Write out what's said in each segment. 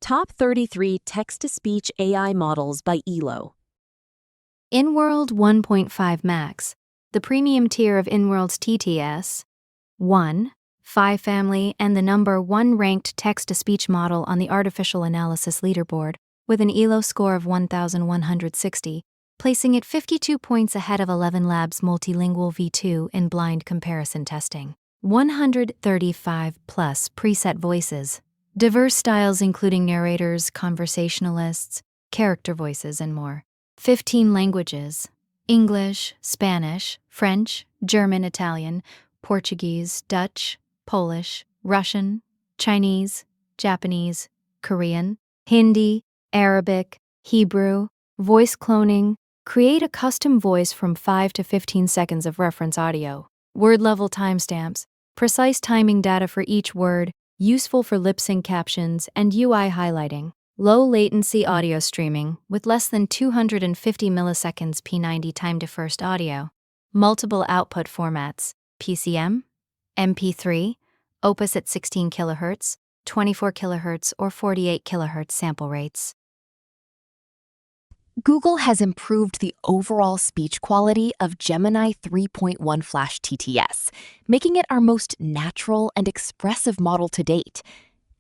Top 33 Text-to-Speech AI Models by ELO. Inworld 1.5 Max, the premium tier of Inworld's TTS, 1, 5 family and the number 1 ranked text-to-speech model on the artificial analysis leaderboard with an ELO score of 1,160, placing it 52 points ahead of ElevenLabs Multilingual V2 in blind comparison testing. 135 plus preset voices, diverse styles including narrators, conversationalists, character voices, and more. 15 languages: English, Spanish, French, German, Italian, Portuguese, Dutch, Polish, Russian, Chinese, Japanese, Korean, Hindi, Arabic, Hebrew, voice cloning, create a custom voice from 5 to 15 seconds of reference audio, word-level timestamps, precise timing data for each word, useful for lip-sync captions and UI highlighting, low-latency audio streaming with less than 250 milliseconds P90 time to first audio, multiple output formats, PCM, MP3, Opus at 16 kHz, 24 kHz, or 48 kHz sample rates. Google has improved the overall speech quality of Gemini 3.1 Flash TTS, making it our most natural and expressive model to date.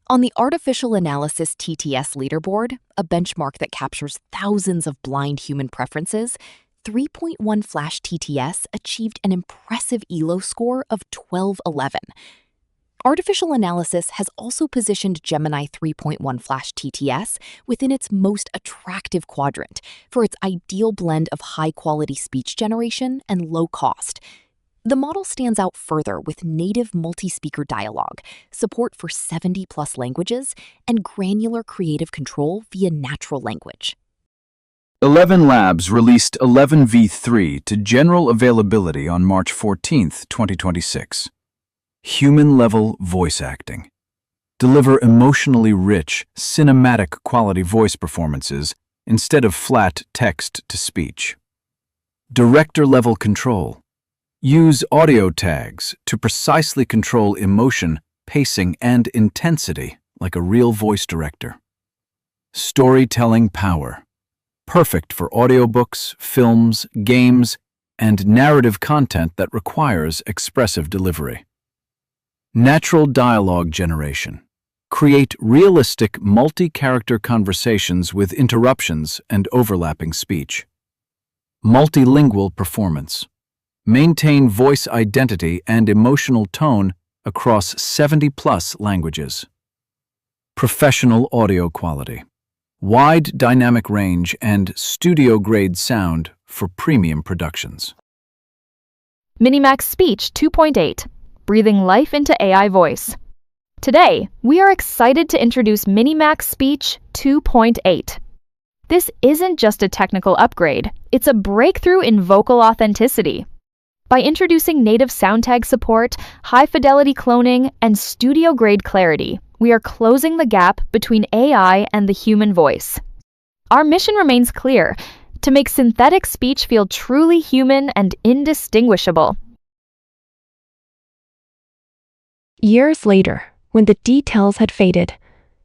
On the Artificial Analysis TTS leaderboard, a benchmark that captures thousands of blind human preferences, 3.1 Flash TTS achieved an impressive ELO score of 1211. Artificial Analysis has also positioned Gemini 3.1 Flash TTS within its most attractive quadrant for its ideal blend of high-quality speech generation and low cost. The model stands out further with native multi-speaker dialogue, support for 70-plus languages, and granular creative control via natural language. ElevenLabs released 11v3 to general availability on March 14, 2026. Human-level voice acting. Deliver emotionally rich, cinematic quality voice performances instead of flat text-to-speech. Director-level control. Use audio tags to precisely control emotion, pacing, and intensity like a real voice director. Storytelling power. Perfect for audiobooks, films, games, and narrative content that requires expressive delivery. Natural dialogue generation. Create realistic multi-character conversations with interruptions and overlapping speech. Multilingual performance. Maintain voice identity and emotional tone across 70-plus languages. Professional audio quality. Wide dynamic range and studio-grade sound for premium productions. MiniMax Speech 2.8. Breathing life into AI voice. Today, we are excited to introduce MiniMax Speech 2.8. This isn't just a technical upgrade, it's a breakthrough in vocal authenticity. By introducing native sound tag support, high-fidelity cloning, and studio-grade clarity, we are closing the gap between AI and the human voice. Our mission remains clear: to make synthetic speech feel truly human and indistinguishable. Years later, when the details had faded,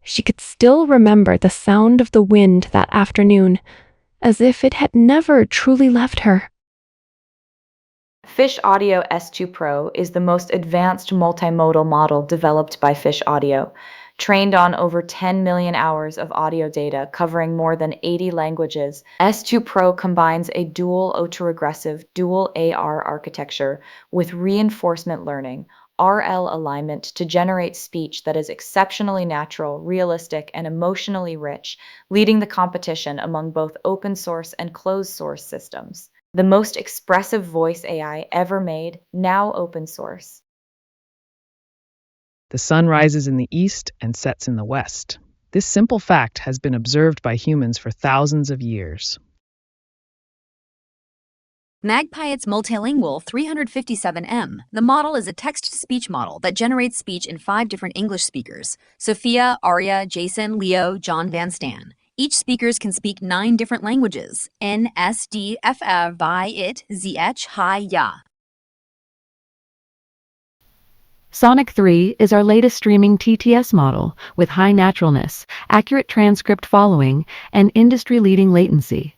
she could still remember the sound of the wind that afternoon, as if it had never truly left her. Fish Audio S2 Pro is the most advanced multimodal model developed by Fish Audio, trained on over 10 million hours of audio data covering more than 80 languages. S2 Pro combines a dual autoregressive dual AR architecture with reinforcement learning, RL alignment, to generate speech that is exceptionally natural, realistic, and emotionally rich, leading the competition among both open source and closed source systems. The most expressive voice AI ever made, now open source. The sun rises in the east and sets in the west. This simple fact has been observed by humans for thousands of years. Magpie-Multilingual 357M. The model is a text-to-speech model that generates speech in 5 different English speakers: Sophia, Arya, Jason, Leo, John Van Stan. Each speakers can speak 9 different languages: N, S, D, F, Vi, It, Zh, Hi, Ya. Sonic 3 is our latest streaming TTS model with high naturalness, accurate transcript following, and industry-leading latency.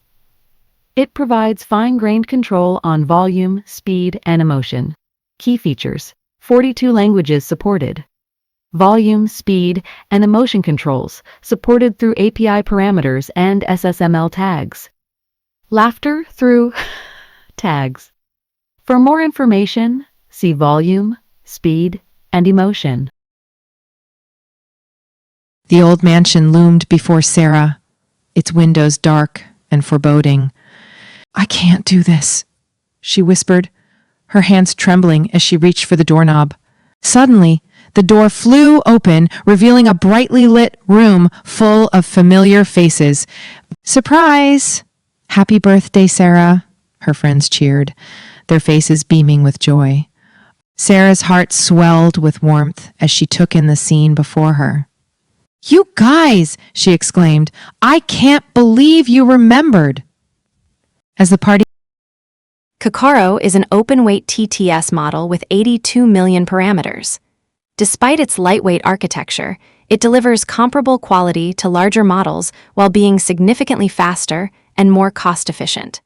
It provides fine-grained control on volume, speed, and emotion. Key features: 42 languages supported. Volume, speed, and emotion controls supported through API parameters and SSML tags. Laughter through tags. For more information, see volume, speed, and emotion. The old mansion loomed before Sarah, its windows dark and foreboding. "I can't do this," she whispered, her hands trembling as she reached for the doorknob. Suddenly, the door flew open, revealing a brightly lit room full of familiar faces. "Surprise! Happy birthday, Sarah," her friends cheered, their faces beaming with joy. Sarah's heart swelled with warmth as she took in the scene before her. "You guys!" she exclaimed. "I can't believe you remembered." As the party Kokoro is an open-weight TTS model with 82 million parameters. Despite its lightweight architecture, it delivers comparable quality to larger models while being significantly faster and more cost-efficient.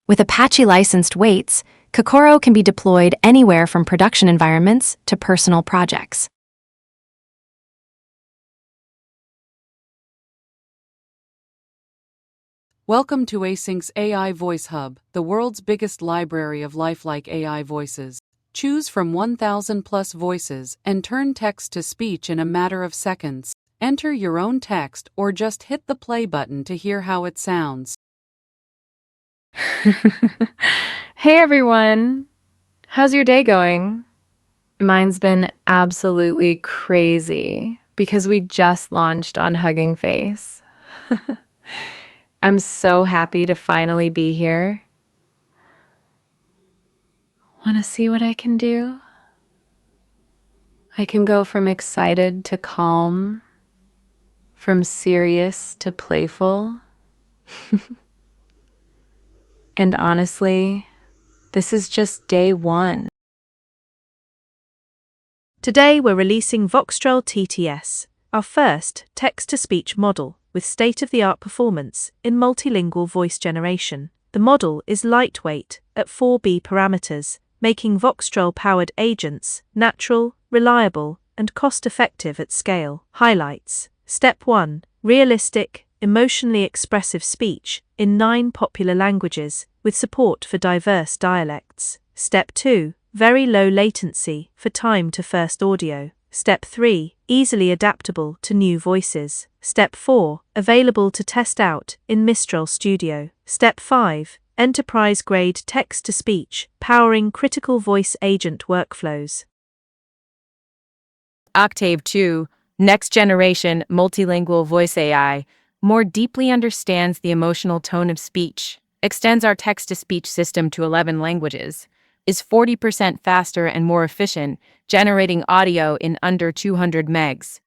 With Apache-licensed weights, Kokoro can be deployed anywhere from production environments to personal projects. Welcome to Async's AI Voice Hub, the world's biggest library of lifelike AI voices. Choose from 1,000 plus voices and turn text to speech in a matter of seconds. Enter your own text or just hit the play button to hear how it sounds. Hey everyone! How's your day going? Mine's been absolutely crazy because we just launched on Hugging Face. I'm so happy to finally be here. Want to see what I can do? I can go from excited to calm, from serious to playful. And honestly, this is just day one. Today we're releasing Voxtral TTS, our first text-to-speech model with state-of-the-art performance in multilingual voice generation. The model is lightweight at 4B parameters, making Voxtral-powered agents natural, reliable, and cost-effective at scale. Highlights: Step 1. Realistic, emotionally expressive speech in 9 popular languages with support for diverse dialects. Step 2. Very low latency for time to first audio. Step 3. Easily adaptable to new voices. Step 4. Available to test out in Mistral Studio. Step 5. Enterprise-grade text-to-speech, powering critical voice agent workflows. Octave 2, next-generation multilingual voice AI, more deeply understands the emotional tone of speech, extends our text-to-speech system to 11 languages, is 40% faster and more efficient, generating audio in under 200 megs.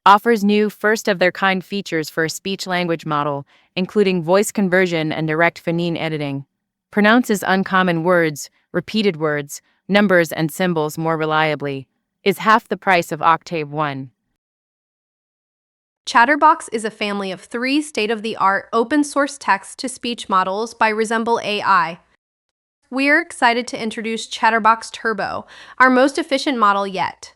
Offers new first-of-their-kind features for a speech-language model, including voice conversion and direct phoneme editing. Pronounces uncommon words, repeated words, numbers, and symbols more reliably. Is half the price of Octave 1. Chatterbox is a family of 3 state-of-the-art open-source text-to-speech models by Resemble AI. We're excited to introduce Chatterbox Turbo, our most efficient model yet.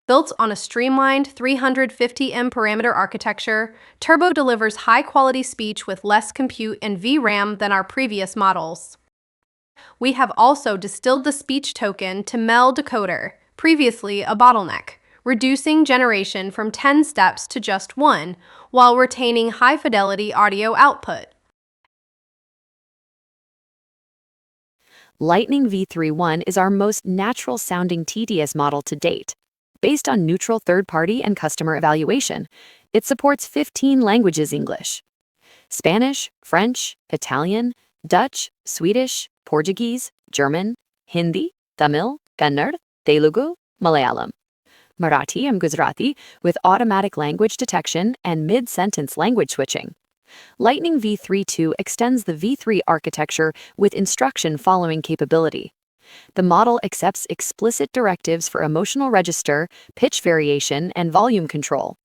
Built on a streamlined 350M parameter architecture, Turbo delivers high-quality speech with less compute and VRAM than our previous models. We have also distilled the speech token to MEL decoder, previously a bottleneck, reducing generation from 10 steps to just 1, while retaining high-fidelity audio output. Lightning V3.1 is our most natural-sounding TTS model to date. Based on neutral third-party and customer evaluation, it supports 15 languages English: Spanish, French, Italian, Dutch, Swedish, Portuguese, German, Hindi, Tamil, Kannada, Telugu, Malayalam, Marathi and Gujarati with automatic language detection and mid-sentence language switching. Lightning V3.2 extends the V3 architecture with instruction following capability. The model accepts explicit directives for emotional register, pitch variation, and volume control,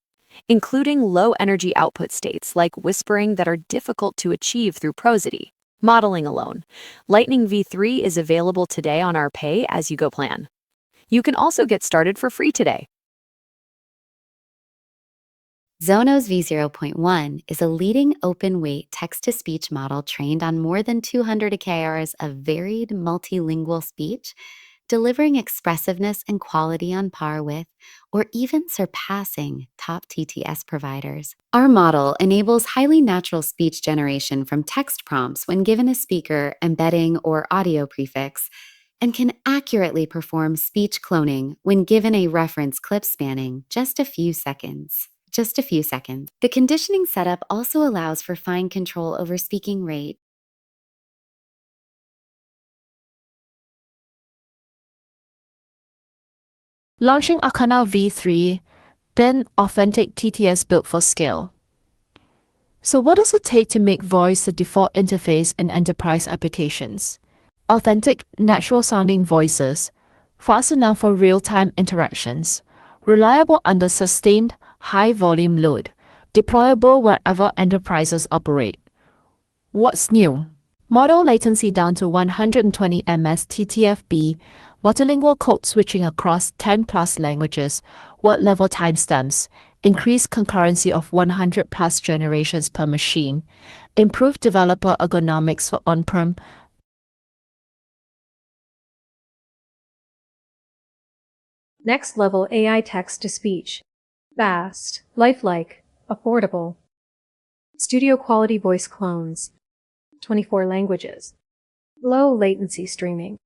including low-energy output states like whispering that are difficult to achieve through prosody. Modeling alone. Lightning V3 is available today on our pay-as-you-go plan. You can also get started for free today. Zonos V0.1 is a leading open-weight text-to-speech model trained on more than 200 hours of varied multilingual speech, delivering expressiveness and quality on par with, or even surpassing, top TTS providers. Our model enables highly natural speech generation from text prompts when given a speaker, embedding, or audio prefix, and can accurately perform speech cloning when given a reference clip spanning just a few seconds. The conditioning setup also allows for fine control over speaking rate. Launching Arcana V3, then Authentic TTS built for scale. So what does it take to make voice the default interface in enterprise applications? Authentic, natural-sounding voices, fast enough for real-time interactions, reliable under sustained, high-volume load, deployable wherever enterprises operate. What's new? Model latency down to 120 ms TTFB, multilingual code switching across 10+ languages, word-level timestamps, increased concurrency of 100+ generations per machine, improved developer ergonomics for on-prem. Next level AI text-to-speech. Fast, lifelike, affordable. Studio quality voice clones. 24 languages. Low latency streaming.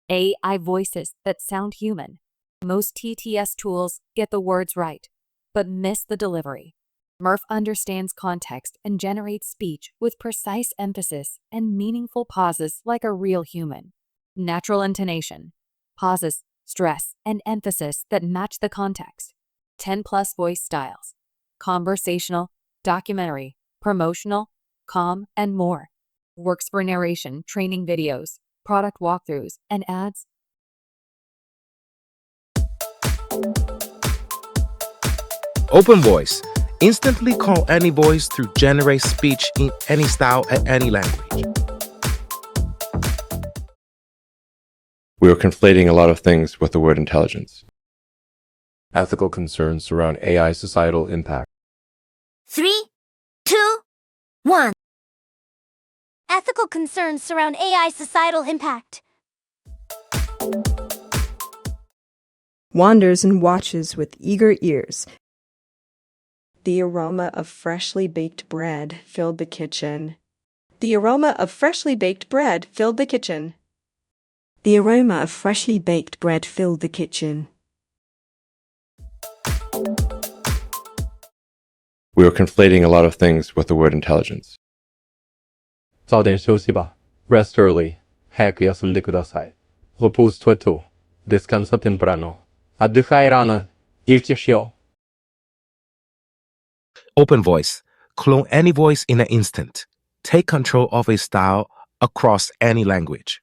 AI voices that sound human. Most TTS tools get the words right, but miss the delivery. Murf understands context and generates speech with precise emphasis and meaningful pauses like a real human. Natural intonation, pauses, stress, and emphasis that match the context. 10+ voice styles. Conversational, documentary, promotional, calm, and more. Works for narration, training videos, product walkthroughs, and ads. Open Voice. Instantly call any voice through generate speech in any style at any language. We are conflating a lot of things with the word intelligence. Ethical concerns surround AI societal impact. 3, 2, 1. Ethical concerns surround AI societal impact. Wanders and watches with eager ears. The aroma of freshly baked bread filled the kitchen. The aroma of freshly baked bread filled the kitchen. The aroma of freshly baked bread filled the kitchen. We are conflating a lot of things with the word intelligence. 早点休息吧 Rest early. Hack jasli kudasai. Repose tuetu. Descansa temprano. Отдыхай рано. Ешьте щел. Open Voice. Clone any voice in an instant. Take control of a style across any language.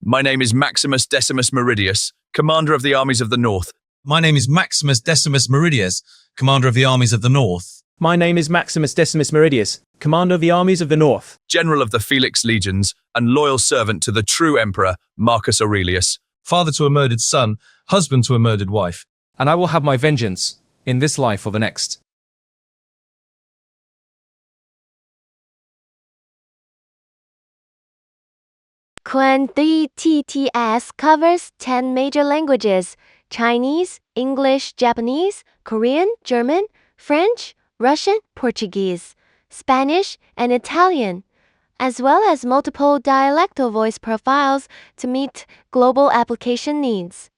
My name is Maximus Decimus Meridius, Commander of the Armies of the North. My name is Maximus Decimus Meridius, Commander of the Armies of the North. My name is Maximus Decimus Meridius, Commander of the Armies of the North. General of the Felix Legions, and loyal servant to the true Emperor, Marcus Aurelius. Father to a murdered son, husband to a murdered wife. And I will have my vengeance, in this life or the next. Qwen3 TTS covers 10 major languages: Chinese, English, Japanese, Korean, German, French, Russian, Portuguese, Spanish, and Italian, as well as multiple dialectal voice profiles to meet global application needs.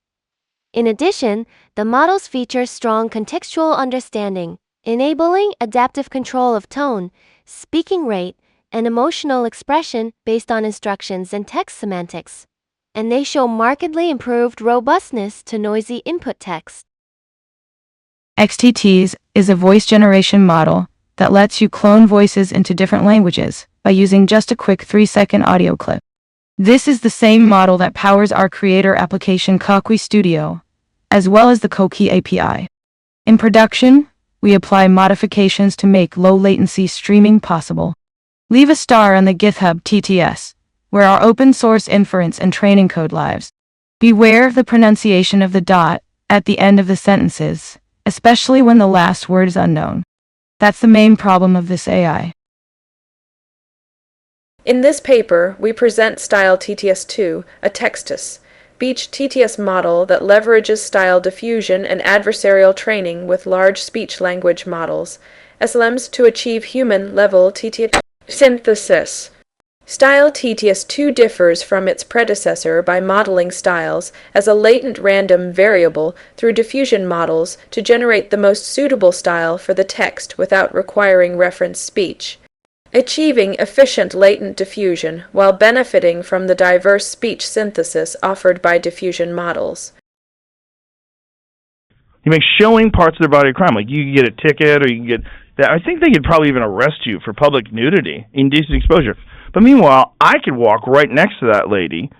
In addition, the models feature strong contextual understanding, enabling adaptive control of tone, speaking rate, and emotional expression based on instructions and text semantics. And they show markedly improved robustness to noisy input text. XTTs is a voice generation model that lets you clone voices into different languages by using just a quick 3-second audio clip. This is the same model that powers our creator application Kokoro Studio, as well as the Kokoro API. In production, we apply modifications to make low-latency streaming possible. Leave a star on the GitHub TTS, where our open-source inference and training code lives. Beware of the pronunciation of the dot at the end of the sentences, especially when the last word is unknown. That's the main problem of this AI. In this paper, we present Style TTS2, a text-to-speech TTS model that leverages style diffusion and adversarial training with large speech language models, LMs to achieve human-level TTS synthesis. Style TTS2 differs from its predecessor by modeling styles as a latent random variable through diffusion models to generate the most suitable style for the text without requiring reference speech, achieving efficient latent diffusion while benefiting from the diverse speech synthesis offered by diffusion models. You make showing parts of their body of crime, like you can get a ticket or you can get that. I think they could probably even arrest you for public nudity, indecent exposure. But meanwhile, I could walk right next to that lady